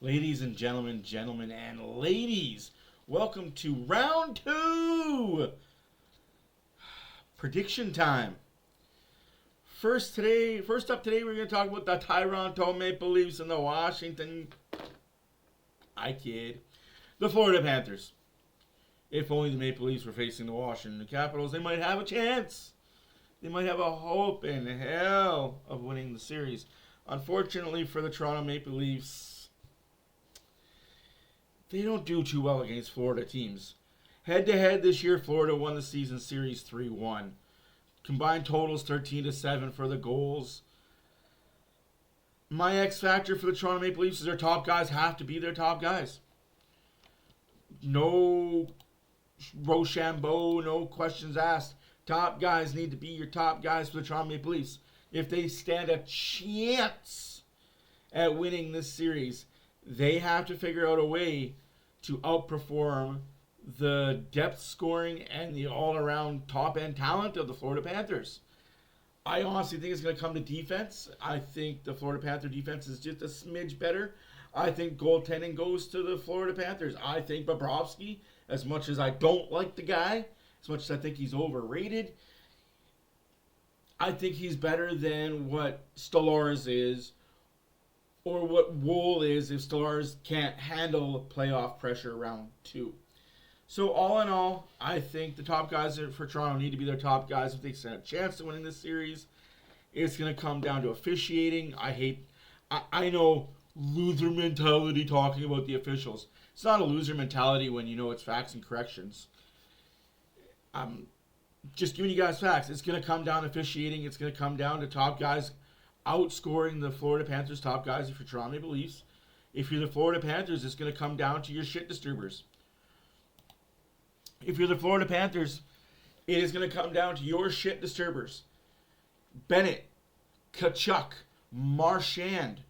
Ladies and gentlemen, gentlemen and ladies, welcome to round 2. Prediction time. First up today, we're going to talk about the Toronto Maple Leafs and the the Florida Panthers. If only the Maple Leafs were facing the Washington Capitals, they might have a chance. They might have a hope in hell of winning the series. Unfortunately for the Toronto Maple Leafs, they don't do too well against Florida teams. Head-to-head this year, Florida won the season series 3-1. Combined totals 13-7 for the goals. My X factor for the Toronto Maple Leafs is their top guys have to be their top guys. No Rochambeau, no questions asked. Top guys need to be your top guys for the Toronto Maple Leafs. If they stand a chance at winning this series, they have to figure out a way to outperform the depth scoring and the all-around top-end talent of the Florida Panthers. I honestly think it's going to come to defense. I think the Florida Panther defense is just a smidge better. I think goaltending goes to the Florida Panthers. I think Bobrovsky, as much as I don't like the guy, as much as I think he's overrated, I think he's better than what Stolarz is or what Wool is if Stolarz can't handle playoff pressure round 2. So all in all, I think the top guys for Toronto need to be their top guys if they stand a chance to winning this series. It's going to come down to officiating. I know loser mentality talking about the officials. It's not a loser mentality when you know it's facts and corrections. I'm just giving you guys facts. It's going to come down to officiating. It's going to come down to top guys outscoring the Florida Panthers top guys if you're Toronto Maple Leafs. If you're the Florida Panthers, it's going to come down to your shit disturbers. If you're the Florida Panthers, it is going to come down to your shit disturbers. Bennett, Tkachuk, Marchand.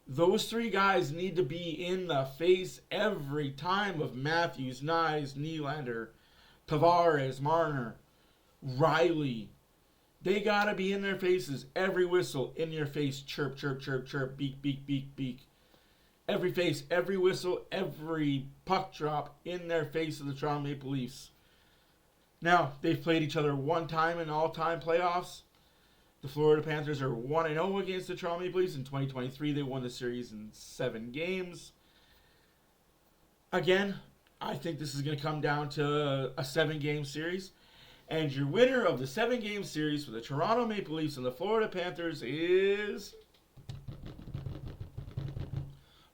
Those 3 guys need to be in the face every time of Matthews, Nyes, Nylander, Tavares, Marner, Riley. They got to be in their faces. Every whistle, in your face. Chirp, chirp, chirp, chirp. Beak, beak, beak, beak. Every face, every whistle, every puck drop in their face of the Toronto Maple Leafs. Now, they've played each other one time in all-time playoffs. The Florida Panthers are 1-0 against the Toronto Maple Leafs. In 2023, they won the series in 7 games. Again, I think this is going to come down to a 7-game series. And your winner of the 7-game series for the Toronto Maple Leafs and the Florida Panthers is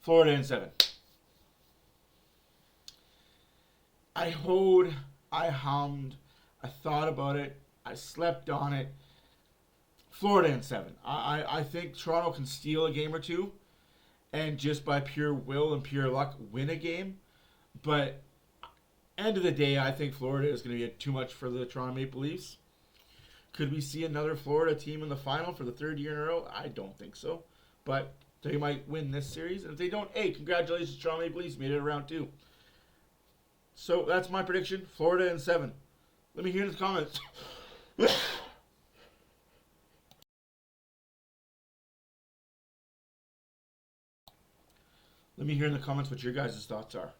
Florida in 7. I hoed, I hummed, I thought about it, I slept on it. Florida in 7. I think Toronto can steal a game or two and just by pure will and pure luck win a game. But end of the day, I think Florida is going to get too much for the Toronto Maple Leafs. Could we see another Florida team in the final for the 3rd year in a row? I don't think so. But they might win this series. And if they don't, hey, congratulations, Toronto Maple Leafs made it to round 2. So that's my prediction. Florida in 7. Let me hear in the comments. Let me hear in the comments what your guys' thoughts are.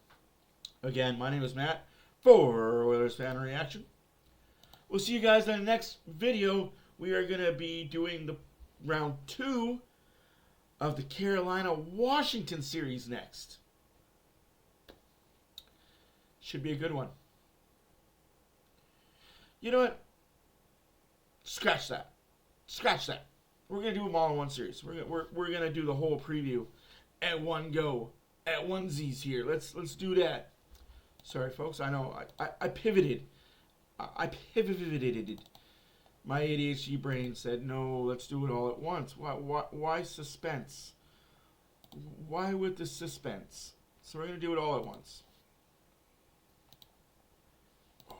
Again, my name is Matt for OilersFanReaction. We'll see you guys in the next video. We are going to be doing the round 2 of the Carolina-Washington series next. Should be a good one. You know what? Scratch that. Scratch that. We're going to do them all in one series. We're going to do the whole preview at one go. At onesies here. Let's do that. Sorry, folks. I know. I pivoted. I pivoted. My ADHD brain said, no, let's do it all at once. Why suspense? Why with the suspense? So we're going to do it all at once. Oh.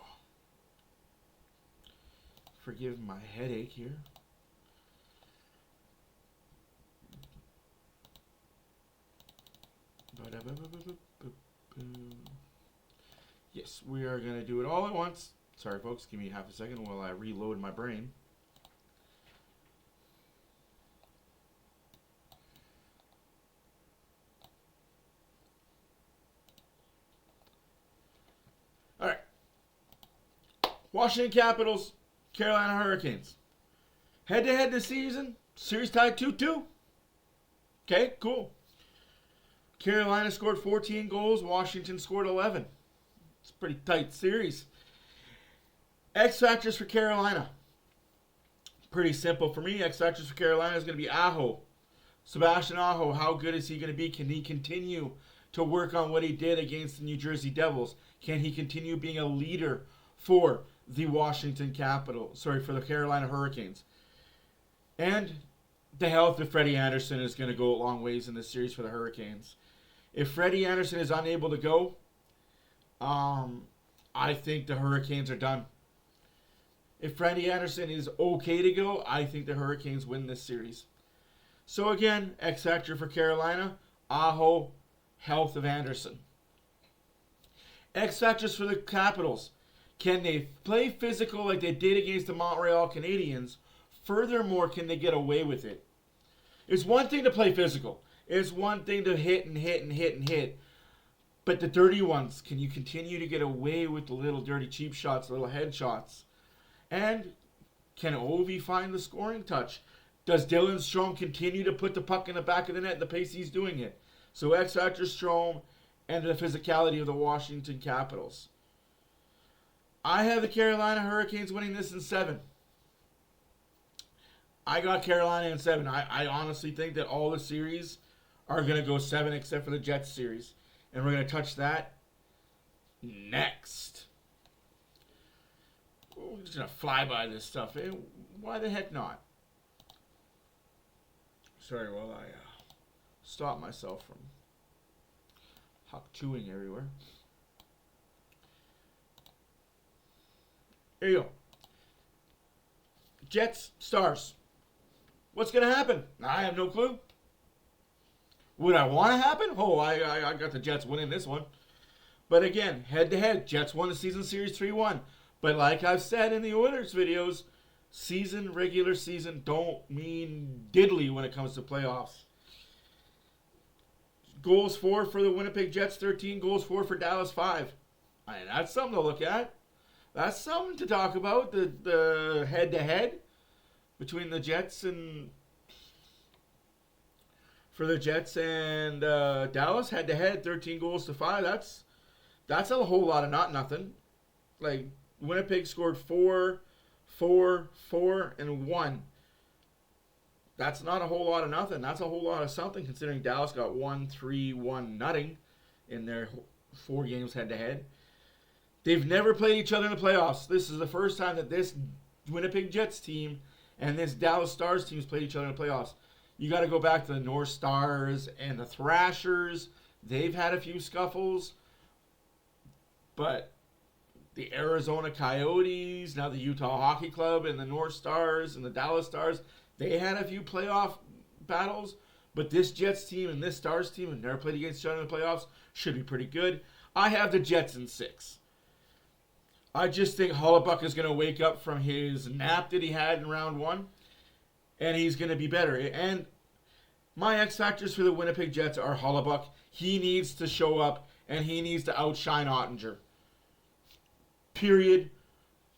Forgive my headache here. Yes, we are going to do it all at once. Sorry, folks. Give me half a second while I reload my brain. Washington Capitals, Carolina Hurricanes. Head-to-head this season, series tied 2-2. Okay, cool. Carolina scored 14 goals. Washington scored 11. It's a pretty tight series. X factors for Carolina. Pretty simple for me. X factors for Carolina is going to be Aho. Sebastian Aho, how good is he going to be? Can he continue to work on what he did against the New Jersey Devils? Can he continue being a leader for the for the Carolina Hurricanes? And the health of Freddie Anderson is going to go a long ways in this series for the Hurricanes. If Freddie Anderson is unable to go, I think the Hurricanes are done. If Freddie Anderson is okay to go, I think the Hurricanes win this series. So again, X factor for Carolina, Aho, health of Anderson. X factors for the Capitals. Can they play physical like they did against the Montreal Canadiens? Furthermore, can they get away with it? It's one thing to play physical. It's one thing to hit and hit and hit and hit. But the dirty ones, can you continue to get away with the little dirty cheap shots, little head shots? And can Ovi find the scoring touch? Does Dylan Strome continue to put the puck in the back of the net at the pace he's doing it? So X factor Strome and the physicality of the Washington Capitals. I have the Carolina Hurricanes winning this in 7. I got Carolina in 7. I honestly think that all the series are going to go 7 except for the Jets series. And we're going to touch that next. We're just going to fly by this stuff. Why the heck not? Sorry while I stop myself from huck chewing everywhere. There you go. Jets, Stars. What's going to happen? I have no clue. Would I want to happen? Oh, I got the Jets winning this one. But again, head-to-head, Jets won the season series 3-1. But like I've said in the Oilers videos, regular season don't mean diddly when it comes to playoffs. Goals for the Winnipeg Jets, 13. Goals for Dallas, 5. That's something to look at. That's something to talk about, the head-to-head between the Jets and... For the Jets and Dallas, head-to-head, 13 goals to 5. That's a whole lot of not nothing. Like, Winnipeg scored 4, 4, 4, and 1. That's not a whole lot of nothing. That's a whole lot of something, considering Dallas got 1, 3, 1, nothing in their 4 games head-to-head. They've never played each other in the playoffs. This is the first time that this Winnipeg Jets team and this Dallas Stars team has played each other in the playoffs. You got to go back to the North Stars and the Thrashers. They've had a few scuffles. But the Arizona Coyotes, now the Utah Hockey Club, and the North Stars and the Dallas Stars, they had a few playoff battles. But this Jets team and this Stars team have never played against each other in the playoffs. Should be pretty good. I have the Jets in 6. I just think Hellebuyck is going to wake up from his nap that he had in round 1. And he's going to be better. And my X factors for the Winnipeg Jets are Hellebuyck. He needs to show up, and he needs to outshine Ottinger. Period.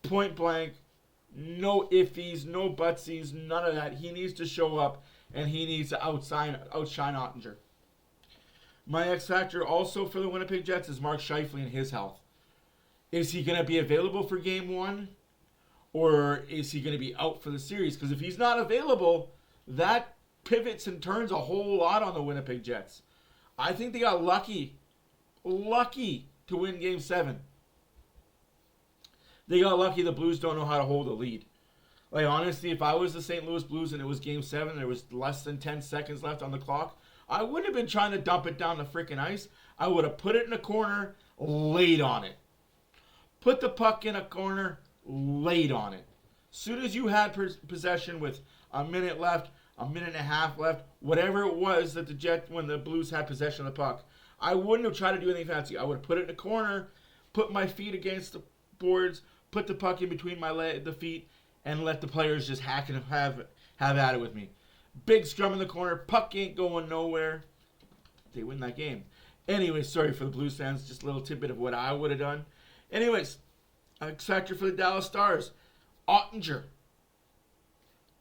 Point blank. No iffies, no butsies, none of that. He needs to show up, and he needs to outshine Ottinger. My X factor also for the Winnipeg Jets is Mark Scheifele and his health. Is he going to be available for Game 1? Or is he going to be out for the series? Because if he's not available, that pivots and turns a whole lot on the Winnipeg Jets. I think they got lucky to win Game 7. They got lucky the Blues don't know how to hold a lead. Like, honestly, if I was the St. Louis Blues and it was Game 7, there was less than 10 seconds left on the clock, I wouldn't have been trying to dump it down the freaking ice. I would have put it in a corner, laid on it. Put the puck in a corner, laid on it. Soon as you had possession with a minute left, a minute and a half left, whatever it was that when the Blues had possession of the puck, I wouldn't have tried to do anything fancy. I would have put it in a corner, put my feet against the boards, put the puck in between the feet, and let the players just hack and have at it with me. Big scrum in the corner, puck ain't going nowhere. They win that game. Anyways, sorry for the Blues fans, just a little tidbit of what I would have done. Anyways, X factor for the Dallas Stars, Ottinger.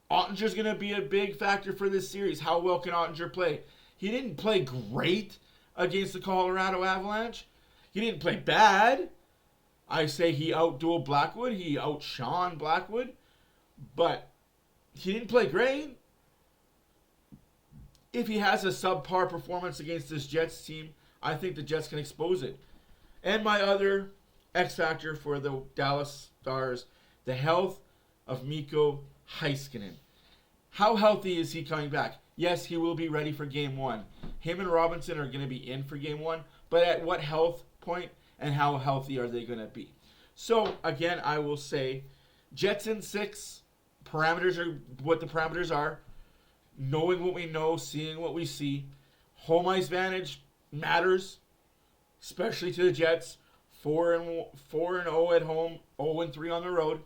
Ottinger's going to be a big factor for this series. How well can Ottinger play? He didn't play great against the Colorado Avalanche. He didn't play bad. I say he outdueled Blackwood. He outshone Blackwood. But he didn't play great. If he has a subpar performance against this Jets team, I think the Jets can expose it. And my other X factor for the Dallas Stars, the health of Mikko Heiskanen. How healthy is he coming back? Yes, he will be ready for game 1. Him and Robinson are going to be in for game 1, but at what health point and how healthy are they going to be? So, again, I will say Jets in 6. Parameters are what the parameters are. Knowing what we know, seeing what we see. Home ice advantage matters, especially to the Jets. 4-0 at home, 0-3 on the road.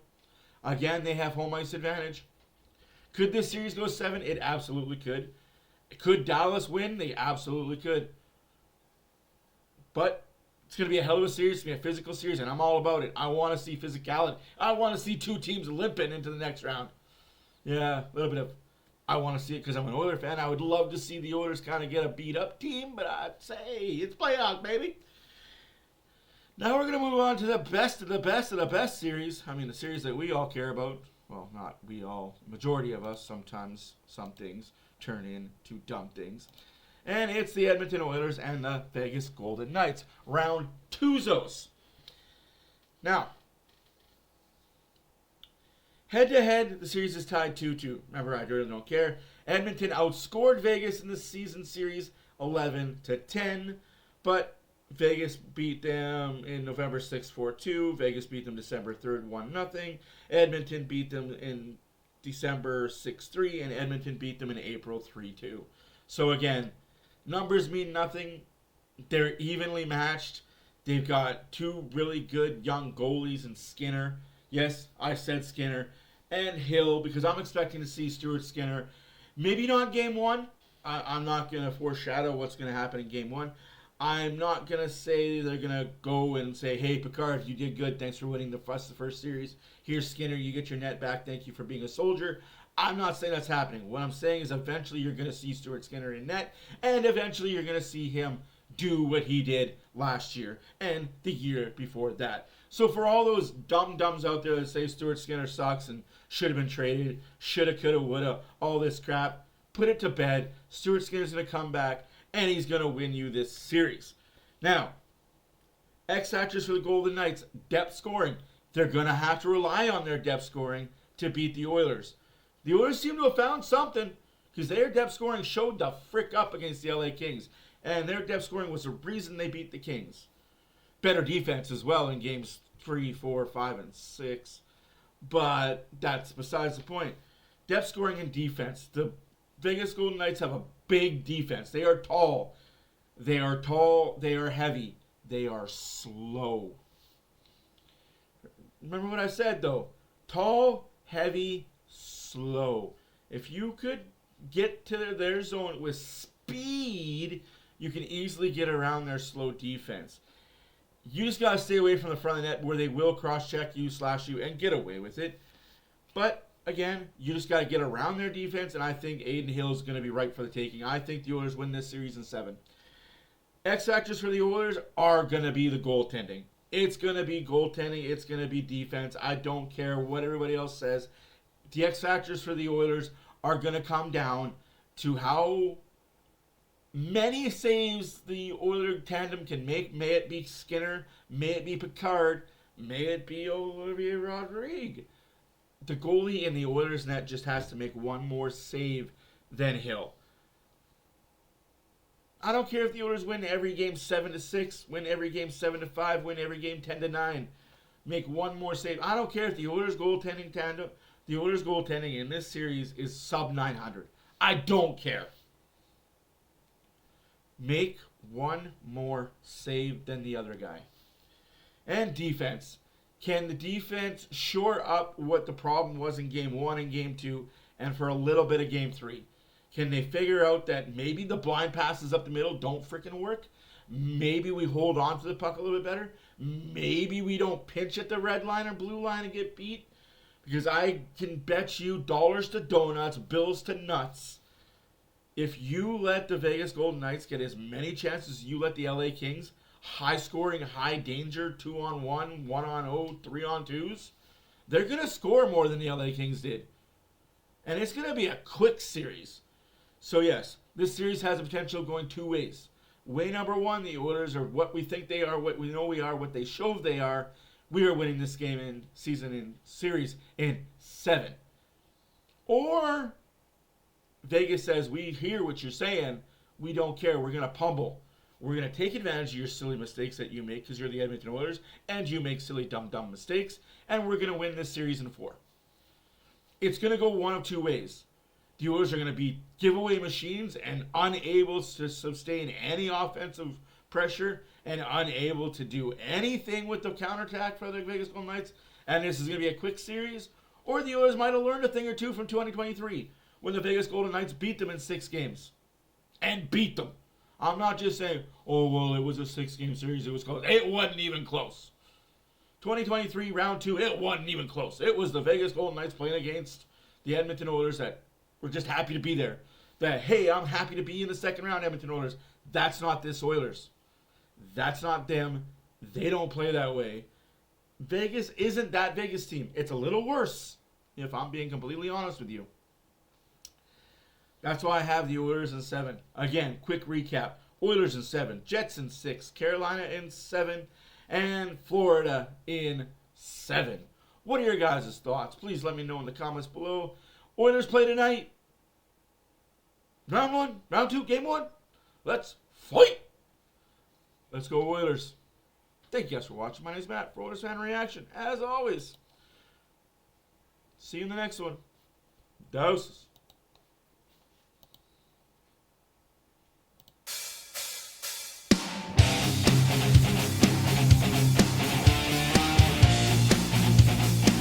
Again, they have home ice advantage. Could this series go 7? It absolutely could. Could Dallas win? They absolutely could. But it's going to be a hell of a series. It's going to be a physical series, and I'm all about it. I want to see physicality. I want to see two teams limping into the next round. Yeah, a little bit of... I want to see it because I'm an Oilers fan. I would love to see the Oilers kind of get a beat-up team, but I'd say it's playoffs, baby. Now we're going to move on to the best of the best of the best series. I mean, the series that we all care about. Well, not we all. Majority of us. Sometimes some things turn into dumb things. And it's the Edmonton Oilers and the Vegas Golden Knights. Round 2-zos. Now, head-to-head, the series is tied 2-2. Remember, I really don't care. Edmonton outscored Vegas in the season series 11-10, but Vegas beat them in November 6th 4-2. Vegas beat them December 3rd 1-0. Edmonton beat them in December 6-3, and Edmonton beat them in April 3-2. So again, numbers mean nothing. They're evenly matched. They've got two really good young goalies in Skinner. Yes, I said Skinner. And Hill, because I'm expecting to see Stuart Skinner. Maybe not game 1. I'm not going to foreshadow what's going to happen in game 1. I'm not going to say they're going to go and say, hey, Picard, you did good. Thanks for winning the first series. Here's Skinner. You get your net back. Thank you for being a soldier. I'm not saying that's happening. What I'm saying is eventually you're going to see Stuart Skinner in net, and eventually you're going to see him do what he did last year and the year before that. So for all those dum-dums out there that say Stuart Skinner sucks and should have been traded, shoulda, coulda, woulda, all this crap, put it to bed. Stuart Skinner's going to come back, and he's going to win you this series. Now, X factors for the Golden Knights, depth scoring. They're going to have to rely on their depth scoring to beat the Oilers. The Oilers seem to have found something because their depth scoring showed the frick up against the LA Kings. And their depth scoring was the reason they beat the Kings. Better defense as well in games 3, 4, 5, and 6. But that's besides the point. Depth scoring and defense. The Vegas Golden Knights have a big defense. They are tall. They are tall. They are heavy. They are slow. Remember what I said, though. Tall, heavy, slow. If you could get to their zone with speed, you can easily get around their slow defense. You just got to stay away from the front of the net where they will cross-check you, slash you, and get away with it. But, again, you just got to get around their defense, and I think Aiden Hill is going to be right for the taking. I think the Oilers win this series in 7. X factors for the Oilers are going to be the goaltending. It's going to be goaltending. It's going to be defense. I don't care what everybody else says. The X factors for the Oilers are going to come down to how many saves the Oiler tandem can make. May it be Skinner, may it be Picard, may it be Olivier Rodrigue. The goalie in the Oilers net just has to make one more save than Hill. I don't care if the Oilers win every game 7-6, win every game 7-5, win every game 10-9. Make one more save. I don't care if the Oilers goaltending tandem, the Oilers goaltending in this series is sub 900. I don't care. Make one more save than the other guy. And defense. Can the defense shore up what the problem was in game 1 and game 2 and for a little bit of game 3? Can they figure out that maybe the blind passes up the middle don't freaking work? Maybe we hold on to the puck a little bit better? Maybe we don't pinch at the red line or blue line and get beat. Because I can bet you dollars to donuts, bills to nuts. If you let the Vegas Golden Knights get as many chances as you let the LA Kings, high scoring, high danger, 2-on-1, 1-on-0, 3-on-2s, they're going to score more than the LA Kings did. And it's going to be a quick series. So yes, this series has a potential of going two ways. Way number one, the Oilers are what we think they are, what we know we are, what they show they are. We are winning this game in series in 7. Or Vegas says, we hear what you're saying. We don't care. We're going to pummel. We're going to take advantage of your silly mistakes that you make because you're the Edmonton Oilers and you make silly, dumb mistakes. And we're going to win this series in 4. It's going to go one of two ways. The Oilers are going to be giveaway machines and unable to sustain any offensive pressure and unable to do anything with the counterattack for the Vegas Golden Knights. And this is going to be a quick series. Or the Oilers might have learned a thing or two from 2023 when the Vegas Golden Knights beat them in 6 games. And beat them. I'm not just saying, oh, well, it was a 6-game series. It was close. It wasn't even close. 2023 round 2, it wasn't even close. It was the Vegas Golden Knights playing against the Edmonton Oilers that were just happy to be there. That, hey, I'm happy to be in the second round, Edmonton Oilers. That's not this Oilers. That's not them. They don't play that way. Vegas isn't that Vegas team. It's a little worse, if I'm being completely honest with you. That's why I have the Oilers in 7. Again, quick recap. Oilers in 7. Jets in 6. Carolina in 7. And Florida in 7. What are your guys' thoughts? Please let me know in the comments below. Oilers play tonight. Round 1, round 2, game 1. Let's fight. Let's go Oilers. Thank you guys for watching. My name is Matt for OilersFanReaction. As always, see you in the next one. Doses.